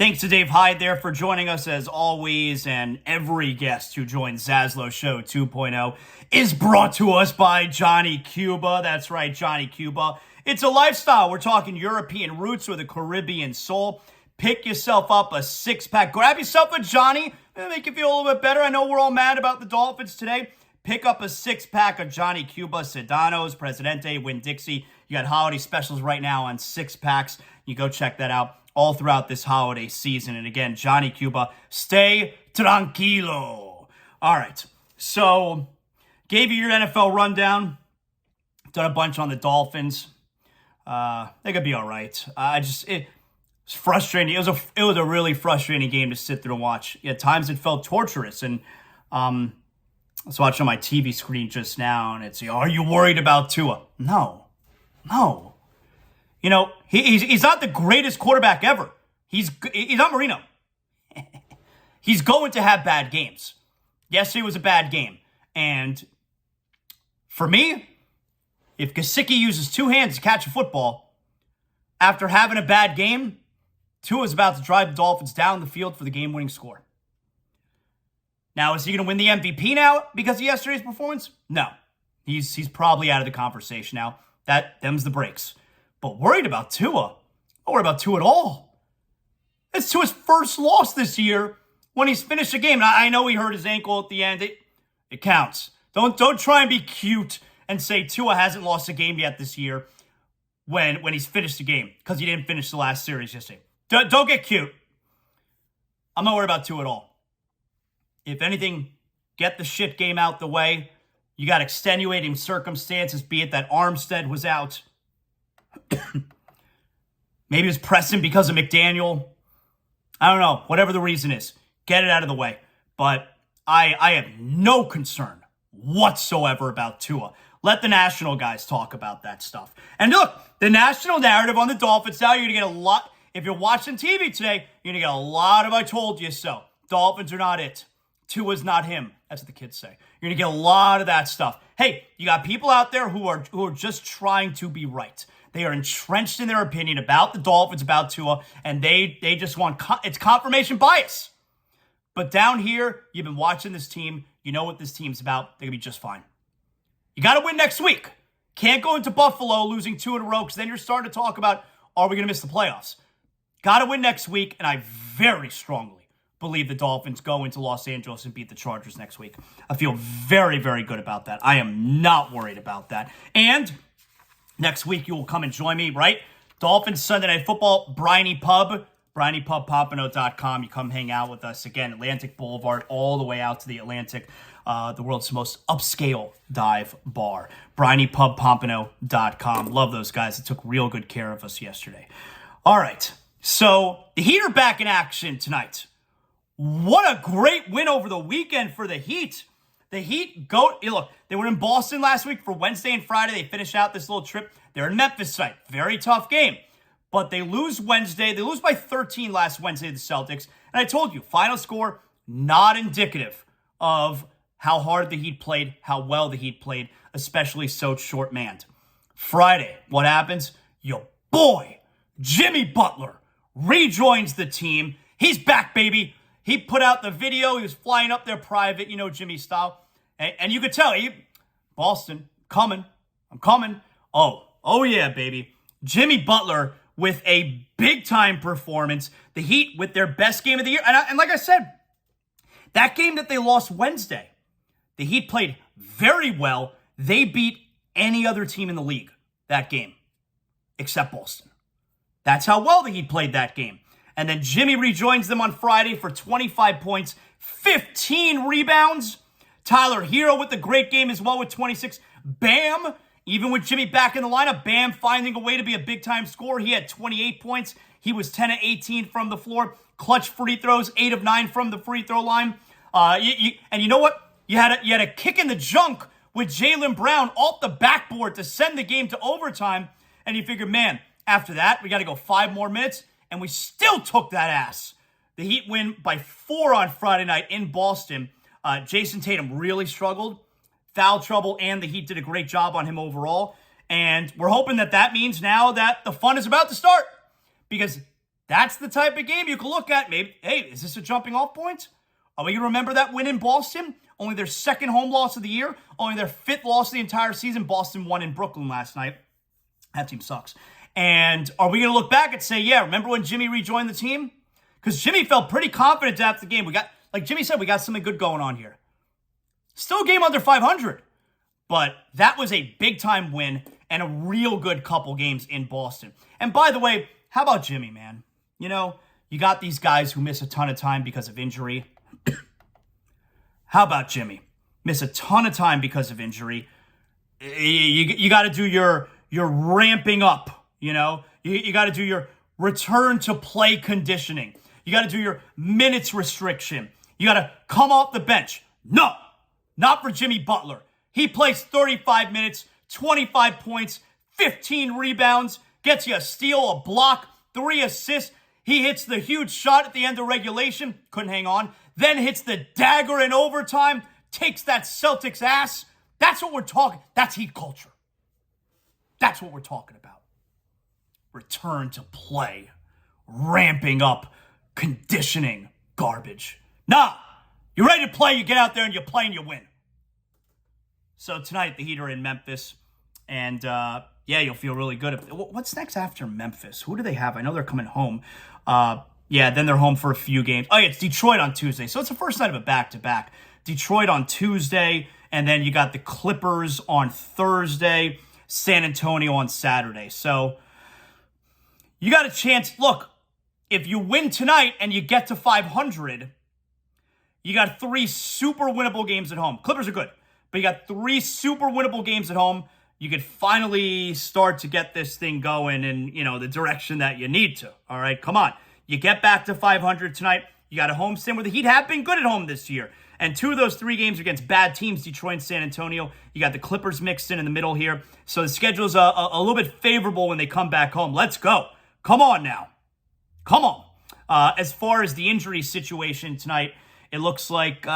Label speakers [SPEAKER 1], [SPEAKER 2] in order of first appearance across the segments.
[SPEAKER 1] Thanks to Dave Hyde there for joining us as always, and every guest who joins ZASLOW Show 2.0 is brought to us by Johnny Cuba. That's right, Johnny Cuba. It's a lifestyle. We're talking European roots with a Caribbean soul. Pick yourself up a six-pack. Grab yourself a Johnny. It'll make you feel a little bit better. I know we're all mad about the Dolphins today. Pick up a six-pack of Johnny Cuba, Sedanos, Presidente, Winn-Dixie. You got holiday specials right now on six-packs. You go check that out all throughout this holiday season. And again, Johnny Cuba, stay tranquilo. All right, so gave you your NFL rundown. Done a bunch on the Dolphins. They're gonna be all right. It's frustrating. It was a really frustrating game to sit there and watch. At times it felt torturous. And I was watching on my TV screen just now, and it's, are you worried about Tua? No. You know, he's not the greatest quarterback ever. He's not Marino. He's going to have bad games. Yesterday was a bad game. And for me, if Gesicki uses two hands to catch a football after having a bad game, Tua's about to drive the Dolphins down the field for the game-winning score. Now, is he going to win the MVP now because of yesterday's performance? No. He's probably out of the conversation now. Them's the breaks. But worried about Tua? Not worried about Tua at all. It's Tua's first loss this year when he's finished a game. And I know he hurt his ankle at the end. It counts. Don't try and be cute and say Tua hasn't lost a game yet this year when he's finished the game because he didn't finish the last series yesterday. Don't get cute. I'm not worried about Tua at all. If anything, get the shit game out the way. You got extenuating circumstances, be it that Armstead was out. Maybe it was pressing because of McDaniel. I don't know. Whatever the reason is, get it out of the way. But I have no concern whatsoever about Tua. Let the national guys talk about that stuff. And look, the national narrative on the Dolphins now, you're going to get a lot. If you're watching TV today, you're going to get a lot of I told you so. Dolphins are not it. Tua's not him. That's what the kids say. You're going to get a lot of that stuff. Hey, you got people out there who are just trying to be right. They are entrenched in their opinion about the Dolphins, about Tua, and they just want, it's confirmation bias. But down here, you've been watching this team. You know what this team's about. They're going to be just fine. You got to win next week. Can't go into Buffalo losing 2 in a row because then you're starting to talk about, are we going to miss the playoffs? Got to win next week, and I very strongly believe the Dolphins go into Los Angeles and beat the Chargers next week. I feel very, very good about that. I am not worried about that. And next week, you will come and join me, right? Dolphins Sunday Night Football, Briny Pub, BrinyPubPompano.com. You come hang out with us. Again, Atlantic Boulevard, all the way out to the Atlantic, the world's most upscale dive bar. BrinyPubPompano.com. Love those guys. They took real good care of us yesterday. All right, so the Heat are back in action tonight. What a great win over the weekend for the Heat. The Heat look, they were in Boston last week for Wednesday and Friday. They finished out this little trip. They're in Memphis tonight. Very tough game. But they lose Wednesday. They lose by 13 last Wednesday to the Celtics. And I told you, final score, not indicative of how hard the Heat played, how well the Heat played, especially so short-manned. Friday, what happens? Your boy, Jimmy Butler, rejoins the team. He's back, baby. He put out the video. He was flying up there private, you know, Jimmy style. And you could tell, Boston, I'm coming. Oh yeah, baby. Jimmy Butler with a big-time performance. The Heat with their best game of the year. And like I said, that game that they lost Wednesday, the Heat played very well. They beat any other team in the league that game, except Boston. That's how well the Heat played that game. And then Jimmy rejoins them on Friday for 25 points, 15 rebounds. Tyler Hero with the great game as well with 26. Bam, even with Jimmy back in the lineup, Bam finding a way to be a big-time scorer. He had 28 points. He was 10 of 18 from the floor. Clutch free throws, 8 of 9 from the free throw line. And you know what? You had a kick in the junk with Jaylen Brown off the backboard to send the game to overtime. And you figure, man, after that, we got to go 5 more minutes. And we still took that ass. The Heat win by 4 on Friday night in Boston. Jason Tatum really struggled. Foul trouble, and the Heat did a great job on him overall. And we're hoping that means now that the fun is about to start. Because That's the type of game you can look at. Maybe, hey, is this a jumping off point? Are we going to remember that win in Boston? Only their second home loss of the year. Only their fifth loss of the entire season. Boston won in Brooklyn last night. That team sucks. And are we going to look back and say, yeah, remember when Jimmy rejoined the team? Because Jimmy felt pretty confident after the game. We got, like Jimmy said, we got something good going on here. Still a game under 500. But that was a big-time win and a real good couple games in Boston. And by the way, how about Jimmy, man? You know, you got these guys who miss a ton of time because of injury. How about Jimmy? Miss a ton of time because of injury. You got to do your ramping up, you know? You got to do your return to play conditioning. You got to do your minutes restriction. You got to come off the bench. No, not for Jimmy Butler. He plays 35 minutes, 25 points, 15 rebounds, gets you a steal, a block, 3 assists. He hits the huge shot at the end of regulation, couldn't hang on, then hits the dagger in overtime, takes that Celtics ass. That's what we're talking. That's Heat culture. That's what we're talking about. Return to play, ramping up, conditioning, garbage. Nah, you're ready to play, you get out there and you play and you win. So tonight, the Heat are in Memphis, and yeah, you'll feel really good. What's next after Memphis? Who do they have? I know they're coming home. Yeah, then they're home for a few games. Oh, yeah, it's Detroit on Tuesday, so it's the first night of a back-to-back. Detroit on Tuesday, and then you got the Clippers on Thursday, San Antonio on Saturday. So you got a chance. Look, if you win tonight and you get to 500, you got 3 super winnable games at home. Clippers are good. But you got 3 super winnable games at home. You could finally start to get this thing going in, you know, the direction that you need to. All right, come on. You get back to 500 tonight. You got a home stand where the Heat have been good at home this year. And 2 of those 3 games are against bad teams, Detroit and San Antonio. You got the Clippers mixed in the middle here. So the schedule's a little bit favorable when they come back home. Let's go. Come on now. Come on. As far as the injury situation tonight, it looks like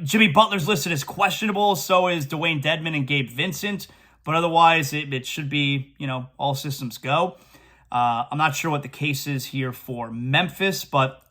[SPEAKER 1] Jimmy Butler's listed as questionable. So is Dwayne Dedmon and Gabe Vincent. But otherwise, it should be, all systems go. I'm not sure what the case is here for Memphis. But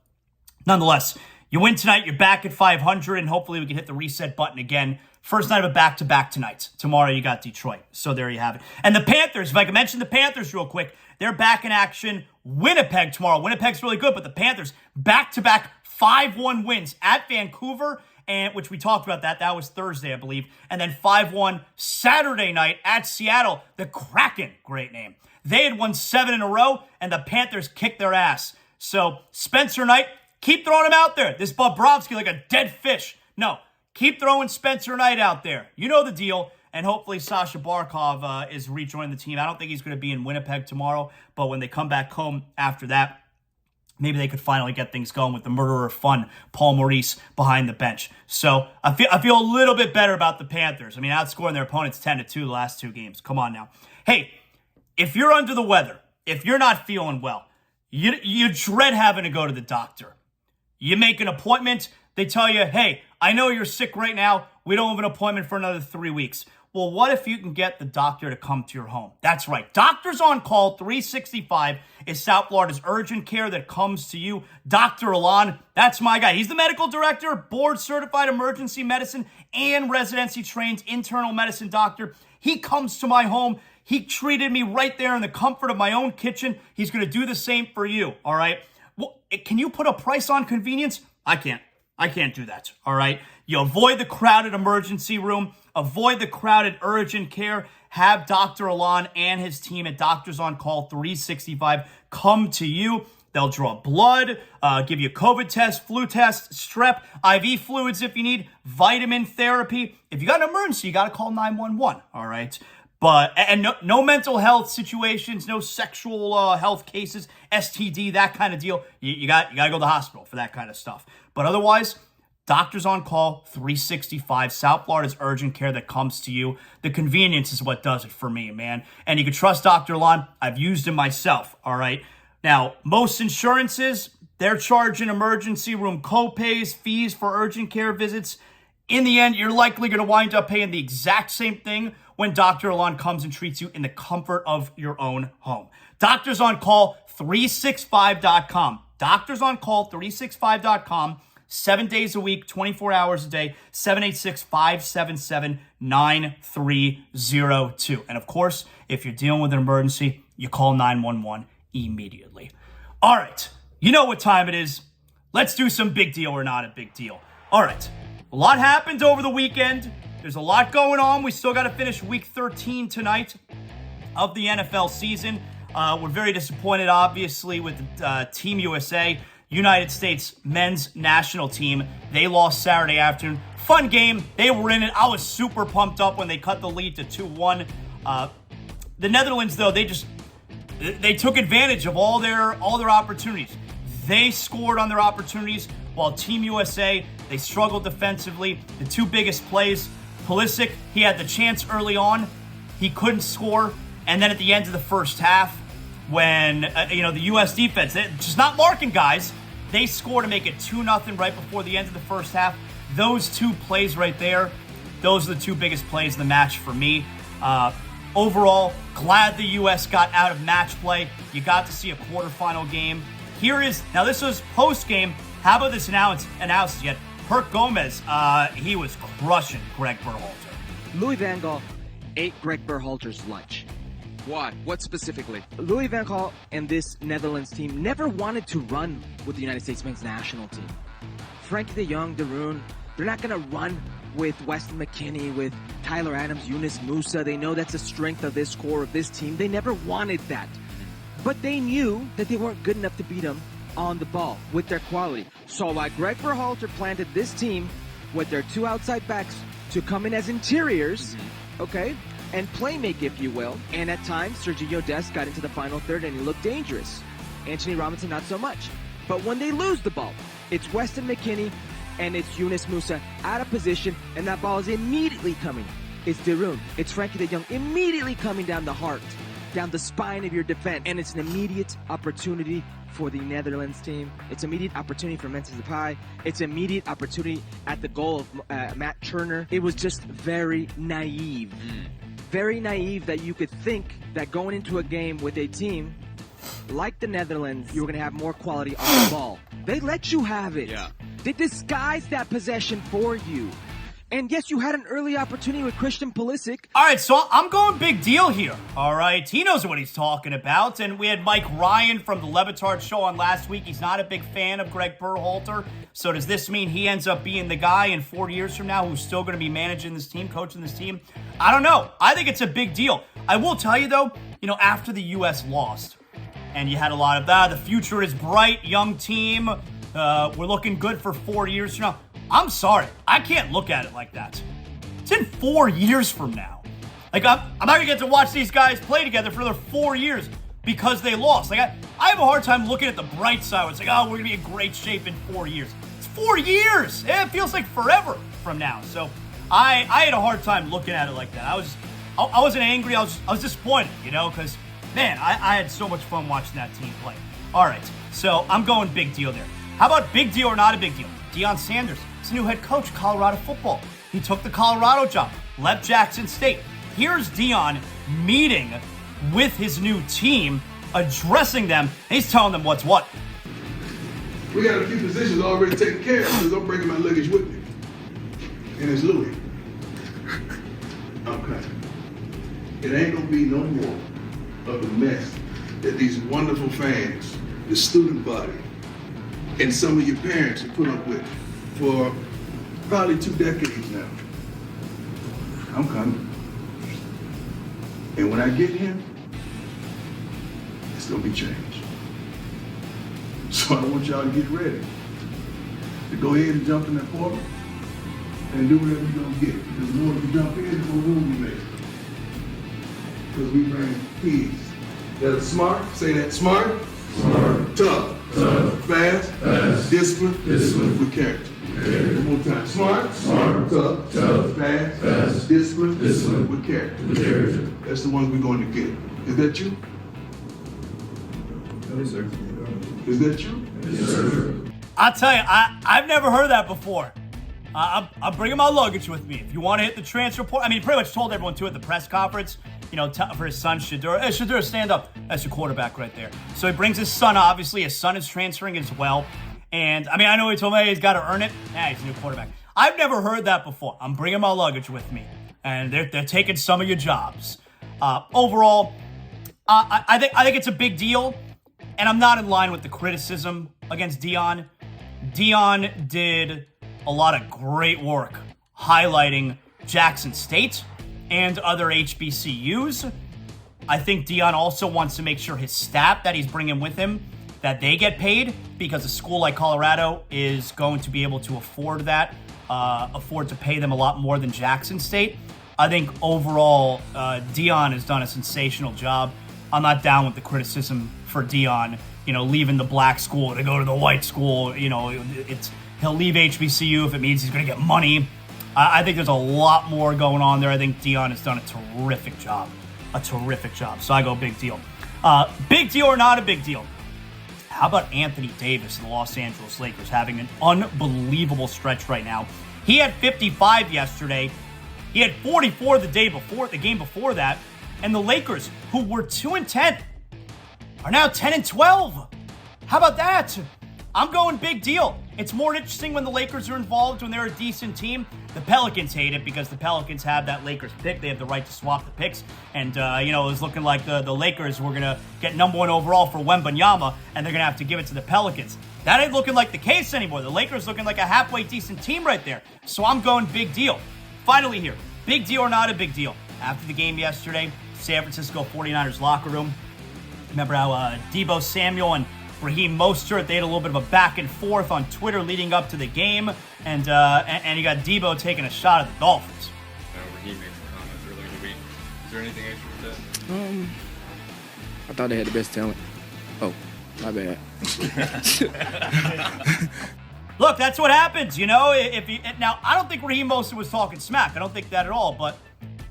[SPEAKER 1] nonetheless, you win tonight. You're back at 500. And hopefully we can hit the reset button again. First night of a back-to-back tonight. Tomorrow you got Detroit. So there you have it. And the Panthers, if I can mention the Panthers real quick, they're back in action. Winnipeg tomorrow. Winnipeg's really good, but the Panthers back-to-back 5-1 wins at Vancouver, and which we talked about that. That was Thursday, I believe. And then 5-1 Saturday night at Seattle. The Kraken, great name. They had won 7 in a row, and the Panthers kicked their ass. So Spencer Knight, keep throwing him out there. This Bobrovsky like a dead fish. No, keep throwing Spencer Knight out there. You know the deal. And hopefully Sasha Barkov is rejoining the team. I don't think he's going to be in Winnipeg tomorrow, but when they come back home after that, maybe they could finally get things going with the murderer of fun, Paul Maurice, behind the bench. So I feel a little bit better about the Panthers. I mean, outscoring their opponents 10-2 the last 2 games. Come on now. Hey, if you're under the weather, if you're not feeling well, you dread having to go to the doctor. You make an appointment. They tell you, hey, I know you're sick right now. We don't have an appointment for another 3 weeks. Well, what if you can get the doctor to come to your home? That's right. Doctors on Call 365 is South Florida's urgent care that comes to you. Dr. Alon, that's my guy. He's the medical director, board-certified emergency medicine and residency-trained internal medicine doctor. He comes to my home. He treated me right there in the comfort of my own kitchen. He's going to do the same for you, all right? Well, can you put a price on convenience? I can't do that, all right? You avoid the crowded emergency room. Avoid the crowded urgent care. Have Dr. Alon and his team at Doctors on Call 365 come to you. They'll draw blood, give you COVID test, flu test, strep, IV fluids if you need, vitamin therapy. If you got an emergency, you got to call 911, all right? And no mental health situations, no sexual health cases, STD, that kind of deal. You got to go to the hospital for that kind of stuff. But otherwise, Doctors on Call 365, South Florida's urgent care that comes to you. The convenience is what does it for me, man. And you can trust Dr. Alon. I've used him myself, all right? Now, most insurances, they're charging emergency room copays, fees for urgent care visits. In the end, you're likely going to wind up paying the exact same thing when Dr. Alon comes and treats you in the comfort of your own home. Doctors on Call 365.com. Doctors on call, 365.com. 7 days a week, 24 hours a day, 786-577-9302. And of course, if you're dealing with an emergency, you call 911 immediately. All right, you know what time it is. Let's do some big deal or not a big deal. All right, a lot happened over the weekend. There's a lot going on. We still got to finish week 13 tonight of the NFL season. We're very disappointed, obviously, with Team USA, United States men's national team. They lost Saturday afternoon. Fun game. They were in it. I was super pumped up when they cut the lead to 2-1. The Netherlands, though, they took advantage of all their opportunities. They scored on their opportunities, while Team USA, they struggled defensively. The two biggest plays, Pulisic, he had the chance early on. He couldn't score. And then at the end of the first half, when, the U.S. defense, they're just not marking guys, they score to make it 2-0 right before the end of the first half. Those two plays right there, those are the two biggest plays in the match for me. Overall, glad the U.S. got out of match play. You got to see a quarterfinal game. Now this was post-game. How about this analysis yet? Herc Gomez, he was crushing Greg Berhalter.
[SPEAKER 2] Louis van Gaal ate Greg Berhalter's lunch.
[SPEAKER 3] Why? What specifically?
[SPEAKER 2] Louis van Gaal and this Netherlands team never wanted to run with the United States men's national team. Frankie de Jong, De Roon, they're not going to run with Weston McKennie, with Tyler Adams, Yunus Musa. They know that's the strength of this core of this team. They never wanted that. But they knew that they weren't good enough to beat them on the ball with their quality. So like Greg Berhalter planted this team with their two outside backs to come in as interiors, okay? And play make, if you will. And at times, Sergio Dest got into the final third and he looked dangerous. Anthony Robinson, not so much. But when they lose the ball, it's Weston McKennie and it's Yunus Musa out of position, and that ball is immediately coming. It's De Roon, it's Frankie de Jong immediately coming down the heart, down the spine of your defense. And it's an immediate opportunity for the Netherlands team. It's immediate opportunity for Memphis Depay. It's immediate opportunity at the goal of Matt Turner. It was just very naive. Very naive that you could think that going into a game with a team like the Netherlands, you were going to have more quality on the ball. They let you have it.
[SPEAKER 3] Yeah.
[SPEAKER 2] They disguised that possession for you. And yes, you had an early opportunity with Christian Pulisic.
[SPEAKER 1] All right, so I'm going big deal here. All right, he knows what he's talking about. And we had Mike Ryan from the Levitard show on last week. He's not a big fan of Greg Berhalter. So does this mean he ends up being the guy in 4 years from now who's still going to be managing this team, coaching this team? I don't know. I think it's a big deal. I will tell you, though, after the U.S. lost, and you had a lot of that, the future is bright, young team, we're looking good for 4 years from now. I'm sorry. I can't look at it like that. It's in 4 years from now. Like, I'm not going to get to watch these guys play together for another 4 years because they lost. Like, I have a hard time looking at the bright side. It's like, oh, we're going to be in great shape in 4 years. It's 4 years. It feels like forever from now. So I had a hard time looking at it like that. I wasn't angry. I was disappointed, because, man, I had so much fun watching that team play. All right, so I'm going big deal there. How about big deal or not a big deal? Deion Sanders is the new head coach of Colorado football. He took the Colorado job, left Jackson State. Here's Deion meeting with his new team, addressing them, and he's telling them what's what.
[SPEAKER 4] We got a few positions already taken care of because I'm bringing my luggage with me. And it's Louis. Okay. It ain't gonna be no more of the mess that these wonderful fans, the student body, and some of your parents have put up with for probably 2 decades now. I'm coming. And when I get here, it's gonna be changed. So I want y'all to get ready to go ahead and jump in that portal and do whatever you're gonna get. Because the more you jump in, the more room you make. Because we bring kids that are smart, say that, smart, tough, fast, disciplined, with character. One more time. Smart, tough, fast, disciplined, with character. That's the ones we're going to get. Is that you?
[SPEAKER 5] Yes, sir.
[SPEAKER 4] Is that you?
[SPEAKER 5] Yes, sir.
[SPEAKER 1] I'll tell you, I've never heard that before. I'm bringing my luggage with me. If you want to hit the transfer portal, I mean, he pretty much told everyone to at the press conference, you know, for his son, Shedeur. Hey, Shedeur, stand up. That's your quarterback right there. So he brings his son, obviously. His son is transferring as well. And, I mean, I know he told me he's got to earn it. Yeah, he's a new quarterback. I've never heard that before. I'm bringing my luggage with me. And they're taking some of your jobs. Overall, I think it's a big deal. And I'm not in line with the criticism against Deion. Deion did a lot of great work highlighting Jackson State and other HBCUs. I think Deion also wants to make sure his staff that he's bringing with him, that they get paid, because a school like Colorado is going to be able to afford that, afford to pay them a lot more than Jackson State. I think overall, Deion has done a sensational job. I'm not down with the criticism for Deion, you know, leaving the black school to go to the white school. You know, he'll leave HBCU if it means he's going to get money. I think there's a lot more going on there. I think Deion has done a terrific job. So I go big deal. Big deal or not a big deal? How about Anthony Davis and the Los Angeles Lakers having an unbelievable stretch right now? He had 55 yesterday. He had 44 the game before that. And the Lakers, who were 2-10, are now 10-12. How about that? I'm going big deal. It's more interesting when the Lakers are involved, when they're a decent team. The Pelicans hate it because the Pelicans have that Lakers pick. They have the right to swap the picks. And, you know, it was looking like the Lakers were going to get number 1 overall for Wembanyama, and they're going to have to give it to the Pelicans. That ain't looking like the case anymore. The Lakers looking like a halfway decent team right there. So I'm going big deal. Finally here, big deal or not a big deal? After the game yesterday, San Francisco 49ers locker room. Remember how Deebo Samuel and Raheem Mostert, they had a little bit of a back and forth on Twitter leading up to the game, and you got Deebo taking a shot at the Dolphins.
[SPEAKER 5] Raheem made some comments earlier in the week. Is there anything extra with that?
[SPEAKER 6] I thought they had the best talent. Oh, my bad.
[SPEAKER 1] Look, that's what happens, you know. Now, I don't think Raheem Mostert was talking smack. I don't think that at all, but,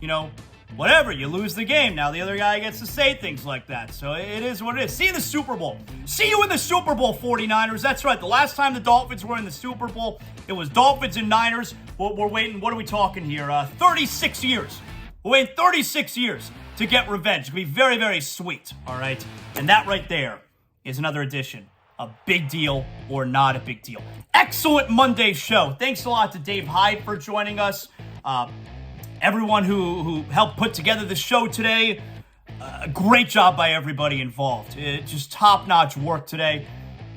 [SPEAKER 1] you know, whatever, you lose the game. Now the other guy gets to say things like that. So it is what it is. See you in the Super Bowl. See you in the Super Bowl, 49ers. That's right. The last time the Dolphins were in the Super Bowl, it was Dolphins and Niners. We're waiting, what are we talking here? 36 years. We're waiting 36 years to get revenge. It's going to be very, very sweet, all right? And that right there is another edition of Big Deal or Not a Big Deal. Excellent Monday show. Thanks a lot to Dave Hyde for joining us. Everyone who helped put together the show today, great job by everybody involved. Just top-notch work today.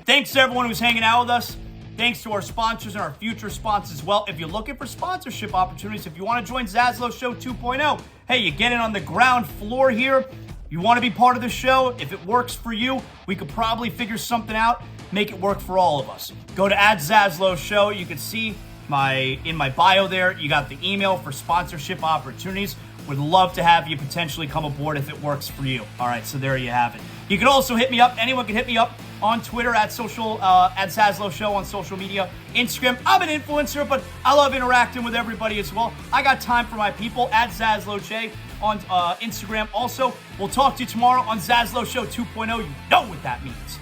[SPEAKER 1] Thanks to everyone who's hanging out with us. Thanks to our sponsors and our future sponsors as well. If you're looking for sponsorship opportunities, if you want to join ZASLOW Show 2.0, hey, you get in on the ground floor here. You want to be part of the show? If it works for you, we could probably figure something out, make it work for all of us. Go to @ZASLOW Show. You can see in my bio there, you got the email for sponsorship opportunities. Would love to have you potentially come aboard if it works for you. All right, so there you have it. You can also hit me up. Anyone can hit me up on Twitter @ZASLOW Show on social media. Instagram, I'm an influencer, but I love interacting with everybody as well. I got time for my people @ZASLOWJ on Instagram. Also, we'll talk to you tomorrow on ZASLOW Show 2.0. You know what that means.